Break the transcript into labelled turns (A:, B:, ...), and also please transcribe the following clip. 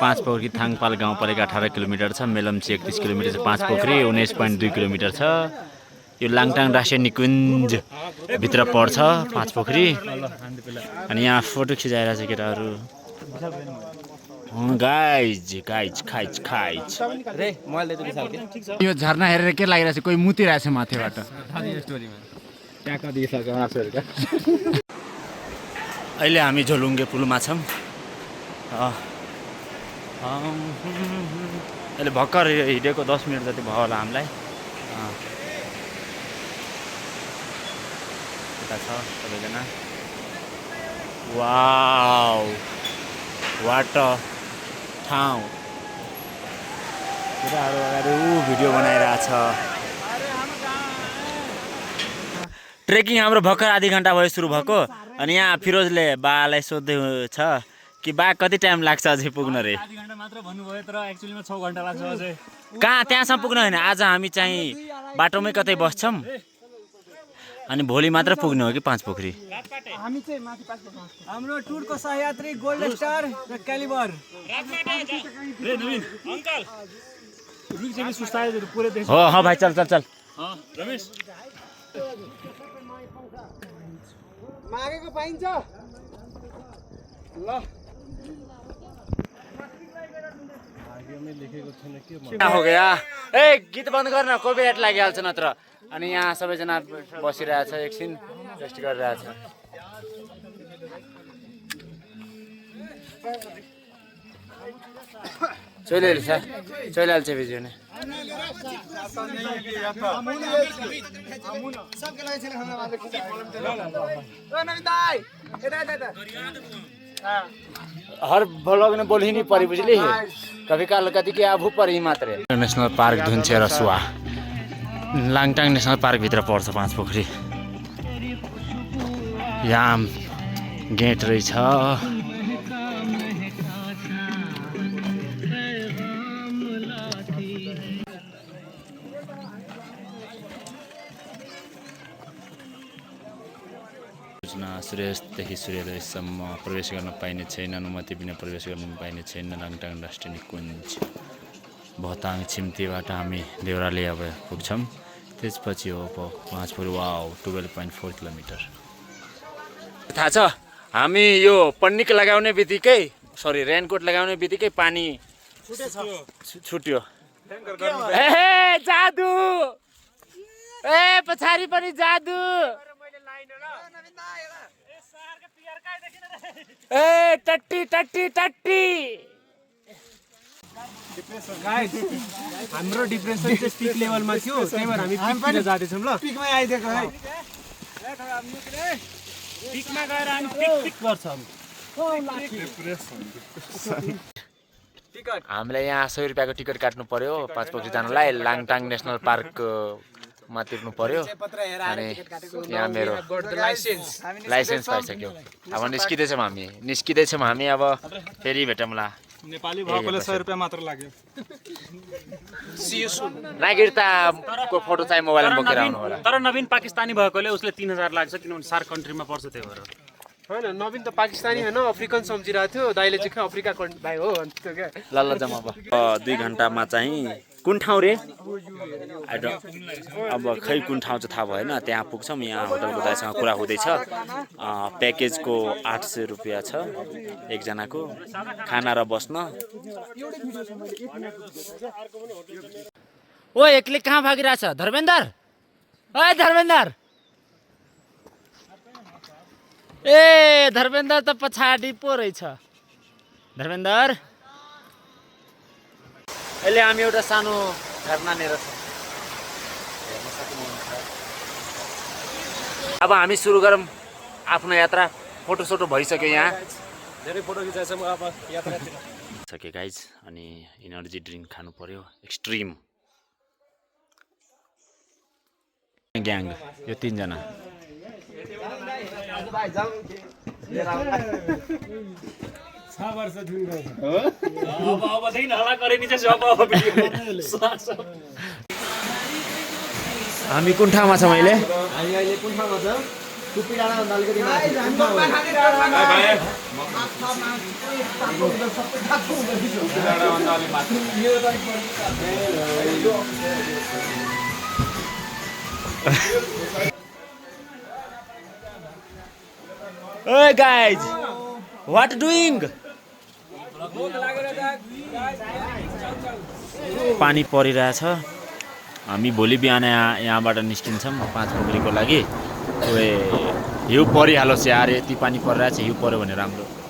A: पाँच पोखरी थाङपाल गाउँपालिका 18 किलोमिटर छ। मेलम्ची 31 किलोमिटर छ। पाँच पोखरी 19.2 किलोमिटर छ। यो लाङटाङ राष्ट्रिय निकुञ्ज भित्र पर्छ पाँच पोखरी। अनि यहाँ फोटो खिचाइरहेछ केटाहरू। गाइज यो झरना हेरेर के लागिरहेछ? कोही मुतिरहेछ माथिबाट। अहिले हामी झोलुङ्गे पुलमा छौँ। अहिले भर्खर हिँडेको 10 मिनट जति भयो होला हामीलाई। यता छ सबैजना। वाउ वाट ठाउँ। केटाहरू अगाडि भिडियो बनाइरहेछ। ट्रेकिङ हाम्रो भर्खर आधी घन्टा भयो सुरु भएको। अनि यहाँ फिरोजले बालाई सोध्दै छ कि बा कति टाइम लाग्छ अझै पुग्न रे?
B: आधी घन्टा मात्र भन्नुभयो तर एक्चुअलीमा 6 घन्टा लाग्छ अझै।
A: कहाँ त्यहाँसम्म पुग्न होइन, आज हामी चाहिँ बाटोमै कतै बस्छौँ अनि भोलि मात्र पुग्ने हो कि पाँच पोखरी।
C: हामी चाहिँ माथि पाँच पोखरी। हाम्रो टुरको सहयात्री गोल्ड स्टार र क्यालिबर।
B: रे नवीन अंकल रुक चाहिँ सुस्तायो पुरै देश।
A: हो भाइ चल चल चल।
B: रमेश
C: मागेको पाइन्छ ल।
A: हो गया। ए गीत बन्द गर्न, कपिराइट लागिहाल्छ नत्र। अनि यहाँ सबैजना बसिरहेछ, एकछिन रेस्ट गरिरहेछ। चलिहाल्छ भिडियो नै। हर ब्लॉग में बोल ही नहीं पड़ी बुझली। कभी काल कति के आभू पर ही मात्र। National park Dhunche Rasuwa Langtang national park भित्र पर्छ पाँच पोखरी। यहाँ गेट रहेछ। सूर्यास्तदेखि सूर्योदयसम्म प्रवेश गर्न पाइने छैन। अनुमति बिना प्रवेश गर्न पाइने छैन। लाङटाङ राष्ट्रिय निकुञ्ज भताङ छिम्तीबाट हामी देउराली अब पुग्छौँ। त्यसपछि हो पाँच पोखरी। Wow 12.4 kilometre. थाहा छ हामी यो पन्निक लगाउने बित्तिकै रेनकोट लगाउने बित्तिकै पानी छुट्यो। ए जादु! ए पछाडि पनि जादु! ए टट्टी टट्टी टट्टी!
C: गाइस हाम्रो डिप्रेसन चाहिँ पिक लेभलमा थियो, त्यही भएर हामी पिकतिर जाँदैछौँ। ल पिकमै आइदिएको है। पिकमा गएर हामी पिक गर्छौँ।
A: हामीलाई यहाँ 100 रुपियाँको टिकट काट्नु पर्यो पाँच पोखरी जानलाई। लाङटाङ नेसनल पार्कमा तिर्नु पर्यो। अनि यहाँ मेरो लाइसेन्स पाइसक्यो। अब निस्किँदैछौँ हामी अब फेरि भेटौँला।
B: नेपाली भएकोले 100 रुपैयाँ मात्र लाग्यो।
A: नागरिकताको फोटो चाहिँ मोबाइलमा बोकेर आउनु होला।
B: तर नवीन पाकिस्तानी भएकोले उसले 3000 लाग्छ, किनभने सार्क कन्ट्रीमा पर्छ त्यही भएर।
C: हैन नवीन त पाकिस्तानी हैन, अफ्रिकन सम्झिरहेको थियो। दाइले चाहिँ अफ्रिका भाइ हो भन्थ्यो क्या।
A: ल जम्मा अब 2 घन्टामा चाहिँ कुन ठाउँ रे अब खै कुन ठाउँ चाहिँ थाहा भएन। त्यहाँ पुग्छौँ। यहाँ होटलको दाइसँग कुरा हुँदैछ। प्याकेजको 800 रुपियाँ छ एकजनाको, खाना र बस्न। ओ एक्लै कहाँ भागिरहेछ धर्मेन्द्र? ओए धर्मेन्द्र! ए धर्मेन्द्र त पछाडि पो रहेछ। धर्मेन्द्र अहिले हामी एउटा सानो झरनानेर छौँ। अब हामी सुरु गरौँ आफ्नो यात्रा। फोटो सोटो भइसक्यो, यहाँ
B: धेरै फोटो खिचाएछ। म अब यात्रातिर
A: सके गाइज। अनि इनर्जी ड्रिङ्क खानु पर्यो एक्सट्रिम। ग्याङ यो 3 जना। हामी कुन ठाउँमा छौँ अहिले?
C: हामी अहिले कुन ठाउँमा छौँ?
A: Hey guys, what doing? पानी परिरहेछ हामी भोलि बिहान यहाँबाट निस्किन्छौँ 5 पोखरीको लागि हिउँ परिहालोस् यार यति पानी परिरहेछ हिउँ पर्यो भने राम्रो